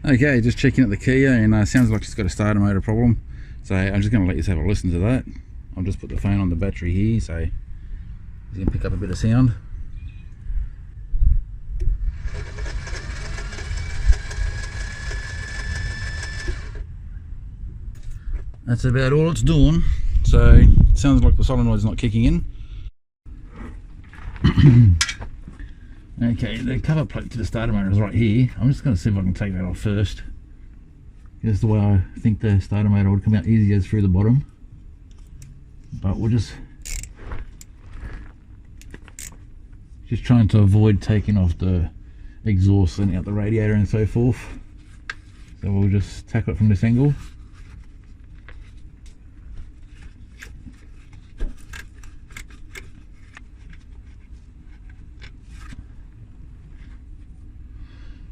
Okay, just checking at the Kia, and sounds like it's got a starter motor problem. So I'm just going to let you have a listen to that. I'll just put the phone on the battery here, so you can pick up a bit of sound. That's about all it's doing. So it sounds like the solenoid's not kicking in. Okay, the cover plate to the starter motor is right here. I'm just going to see if I can take that off first. Here's the way I think the starter motor would come out easier through the bottom. But we'll just trying to avoid taking off the exhaust and out the radiator and so forth. So we'll just tackle it from this angle.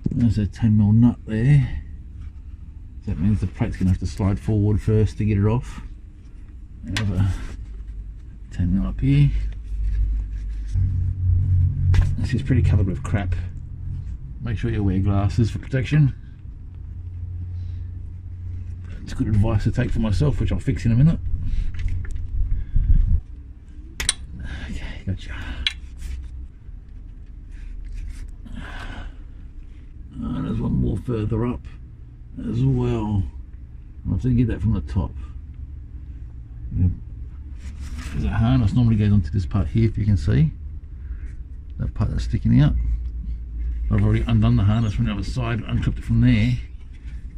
There's a 10mm nut there. So that means the plate's going to have to slide forward first to get it off. I have a 10mm up here. This is pretty covered with crap. Make sure you wear glasses for protection. It's good advice to take for myself, which I'll fix in a minute. Okay, gotcha. There's one more further up as well. I'll have to get that from the top. There's a harness normally goes onto this part here, if you can see. That part that's sticking out. I've already undone the harness from the other side, unclipped it from there.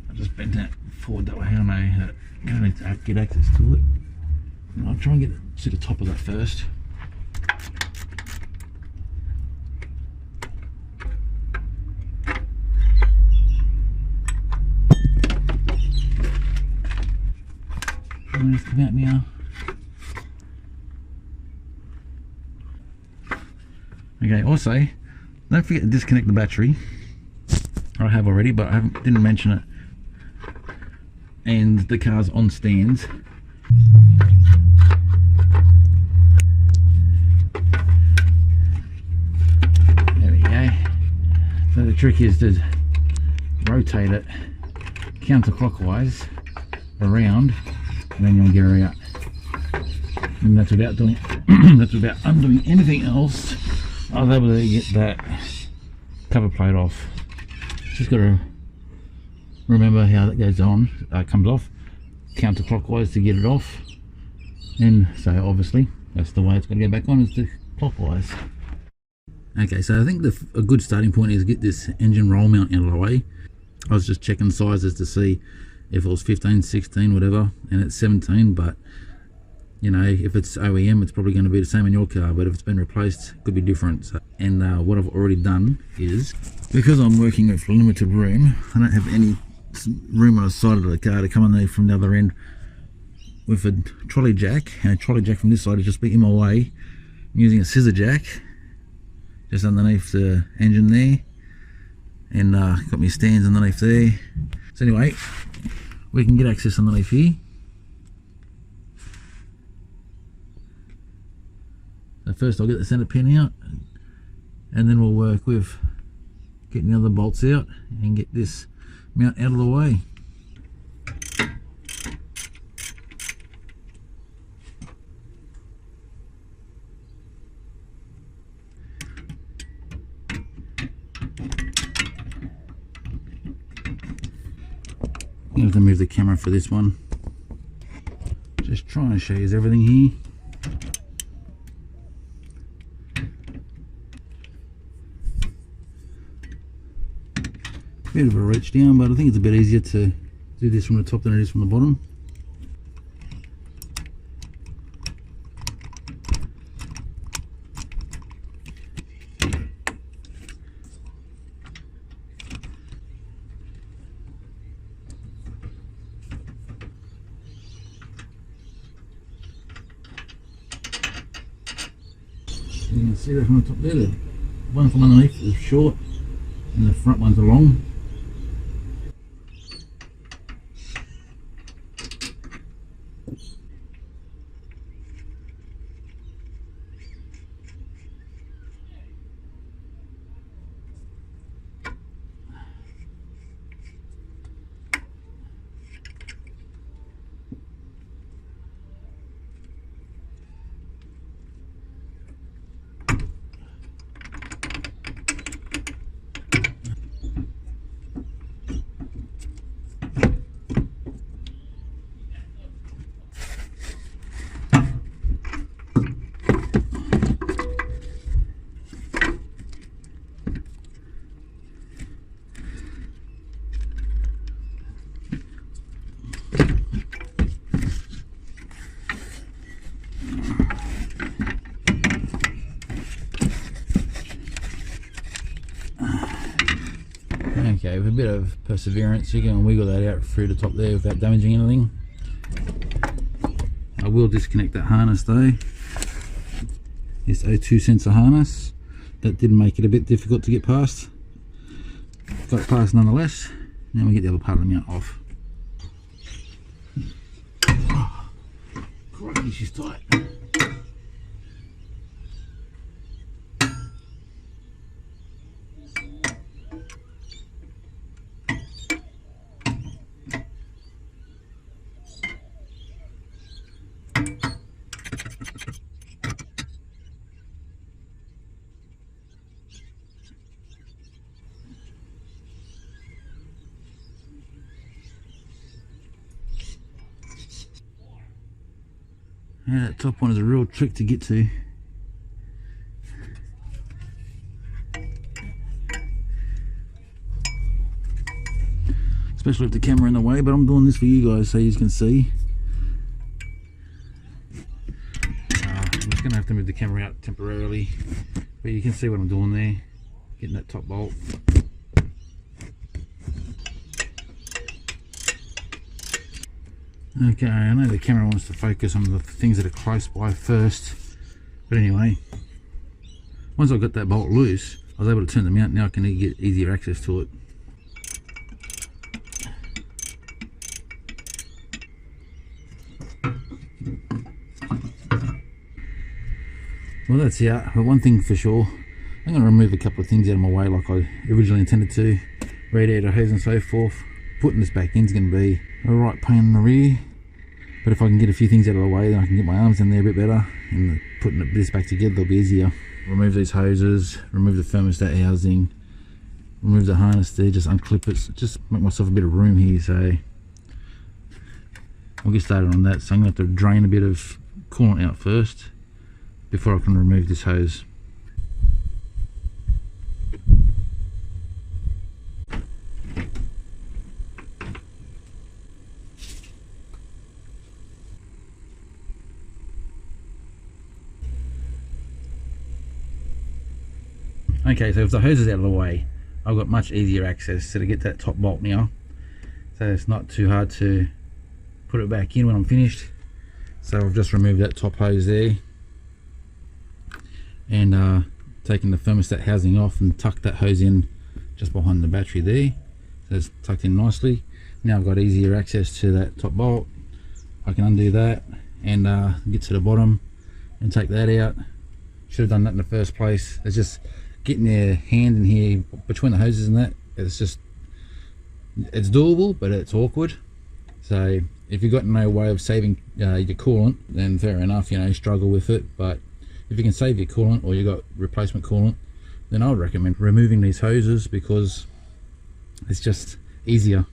I just bent that forward that way. I don't know how to need to get access to it. And I'll try and get to the top of that first. Just come out now. Okay, also don't forget to disconnect the battery. I have already, but I didn't mention it. And the car's on stands. There we go. So the trick is to rotate it counterclockwise around, and then you'll get her out. And that's without doing that's without undoing anything else. I was able to get that cover plate off. Just got to remember how that goes on. Comes off counterclockwise to get it off, and so obviously that's the way it's going to go back on, is to clockwise. Okay, so I think a good starting point is get this engine roll mount out of the way. I was just checking sizes to see if it was 15, 16, whatever, and it's 17, but you know, if it's OEM, it's probably going to be the same in your car, but if it's been replaced, it could be different. So, and what I've already done is, because I'm working with limited room, I don't have any room on the side of the car to come underneath from the other end with a trolley jack, and a trolley jack from this side is just in my way. I'm using a scissor jack just underneath the engine there, and got my stands underneath there. So anyway, we can get access underneath here. So first I'll get the centre pin out, and then we'll work with getting the other bolts out and get this mount out of the way. I'm going to move the camera for this one. Just trying to show you everything here. Bit of a reach down, but I think it's a bit easier to do this from the top than it is from the bottom. You can see that from the top there. The one from underneath is short and the front ones are long. Okay, with a bit of perseverance you can wiggle that out through the top there without damaging anything. I will disconnect that harness though. This O2 sensor harness, that did make it a bit difficult to get past. Got it past nonetheless. Now we get the other part of the mount off. Oh, crikey, she's tight. Yeah, that top one is a real trick to get to. Especially with the camera in the way, but I'm doing this for you guys so you can see. I'm just going to have to move the camera out temporarily, but you can see what I'm doing there, getting that top bolt. Okay, I know the camera wants to focus on the things that are close by first, but anyway, once I got that bolt loose, I was able to turn the mount. Now I can get easier access to it. Well, that's out, but one thing for sure, I'm going to remove a couple of things out of my way like I originally intended to. Radiator hose and so forth. Putting this back in is going to be a right pain in the rear, but if I can get a few things out of the way, then I can get my arms in there a bit better, and putting this back together will be easier. Remove these hoses, remove the thermostat housing, remove the harness there, just unclip it, just make myself a bit of room here. So I'll get started on that. So I'm going to have to drain a bit of coolant out first before I can remove this hose. Okay, so if the hose is out of the way, I've got much easier access to get that top bolt now. So it's not too hard to put it back in when I'm finished. So I've just removed that top hose there and taken the thermostat housing off and tucked that hose in just behind the battery there. So it's tucked in nicely. Now I've got easier access to that top bolt. I can undo that and get to the bottom and take that out. Should have done that in the first place. It's just getting their hand in here between the hoses and that, it's doable, but it's awkward. So if you've got no way of saving your coolant, then fair enough, you know, struggle with it. But if you can save your coolant, or you got replacement coolant, then I would recommend removing these hoses because it's just easier.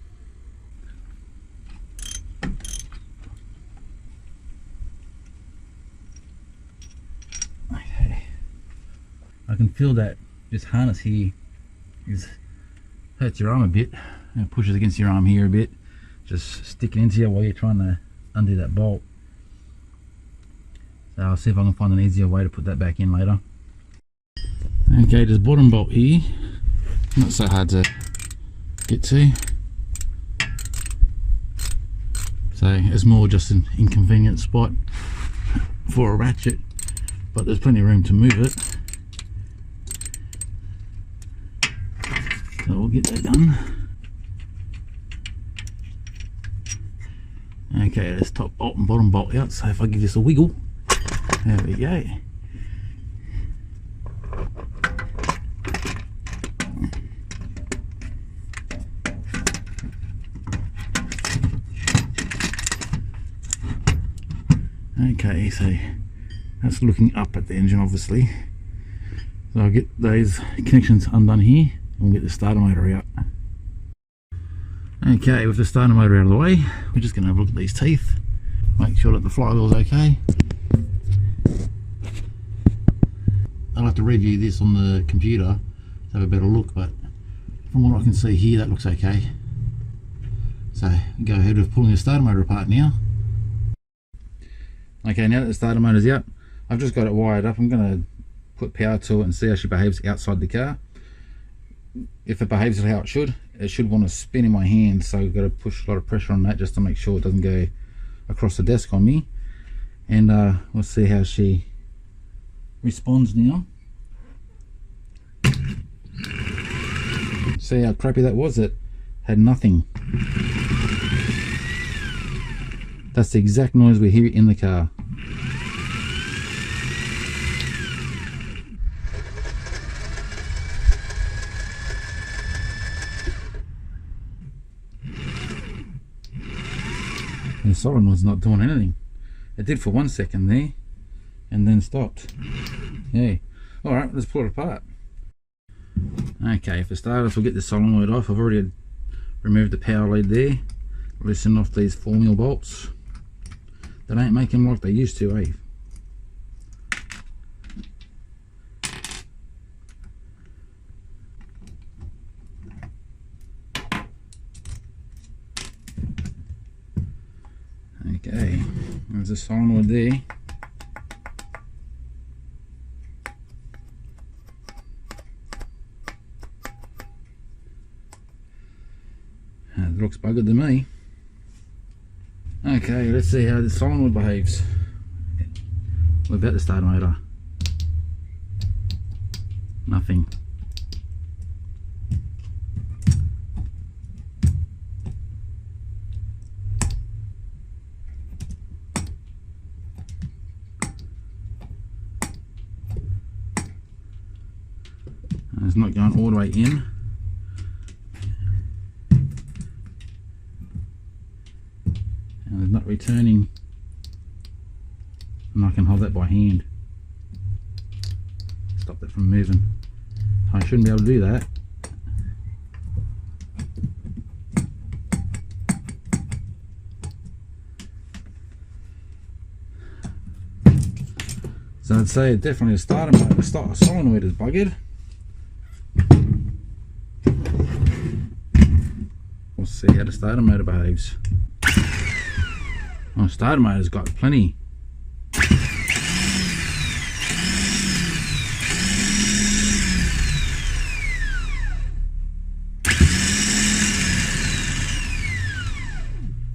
Okay, I can feel that this harness here hurts your arm a bit, and pushes against your arm here a bit, just sticking into you while you're trying to undo that bolt. So I'll see if I can find an easier way to put that back in later. Okay, this bottom bolt here, not so hard to get to. So it's more just an inconvenient spot for a ratchet, but there's plenty of room to move it. So we'll get that done. Okay, there's top bolt and bottom bolt out, so if I give this a wiggle, there we go. Okay, so that's looking up at the engine obviously. So I'll get those connections undone here and we'll get the starter motor out. Okay, with the starter motor out of the way, we're just going to have a look at these teeth, make sure that the flywheel's okay. I'll have to review this on the computer to have a better look, but from what I can see here, that looks okay. So go ahead with pulling the starter motor apart now. Okay, now that the starter motor's out, I've just got it wired up. I'm going to put power to it and see how she behaves outside the car. if it behaves how it should want to spin in my hand, so I've got to push a lot of pressure on that just to make sure it doesn't go across the desk on me. And we'll see how she responds now. See how crappy that was? It had nothing. That's the exact noise we hear in the car. The solenoid's not doing anything. It did for 1 second there and then stopped. Yeah. Alright, let's pull it apart. Okay, for starters, we'll get the solenoid off. I've already removed the power lead there, loosened off these 4mm bolts. They don't make them like they used to, eh? Okay, there's a solenoid there. It looks buggered to me. Okay, let's see how the solenoid behaves. We're about to start a motor. Nothing. It's not going all the way in. And it's not returning. And I can hold that by hand. Stop that from moving. I shouldn't be able to do that. So I'd say definitely a starter motor. The solenoid is buggered. We'll see how the starter motor behaves. My starter motor's got plenty.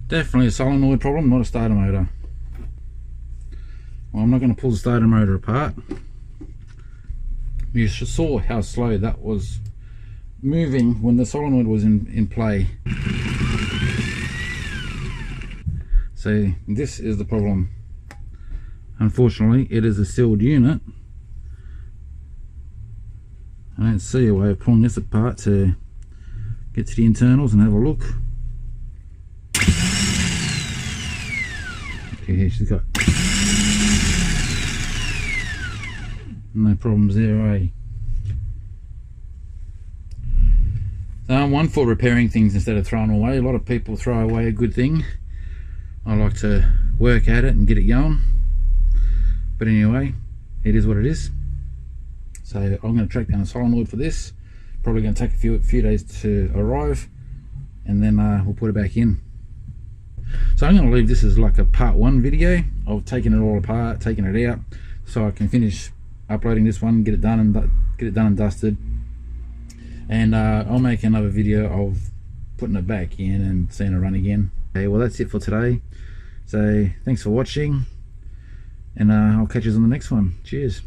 Definitely a solenoid problem, not a starter motor. Well, I'm not going to pull the starter motor apart. You saw how slow that was moving when the solenoid was in play. So this is the problem. Unfortunately, it is a sealed unit. I don't see a way of pulling this apart to get to the internals and have a look. Okay, here she's got no problems there, eh? So I'm one for repairing things instead of throwing away. A lot of people throw away a good thing. I like to work at it and get it going. But anyway, it is what it is. So I'm going to track down a solenoid for this. Probably going to take a few days to arrive, and then we'll put it back in. So I'm going to leave this as like a part 1 video of taking it all apart, taking it out, so I can finish uploading this one, get it done and dusted. And I'll make another video of putting it back in and seeing it run again. Okay, well that's it for today. So thanks for watching, and I'll catch you on the next one. Cheers.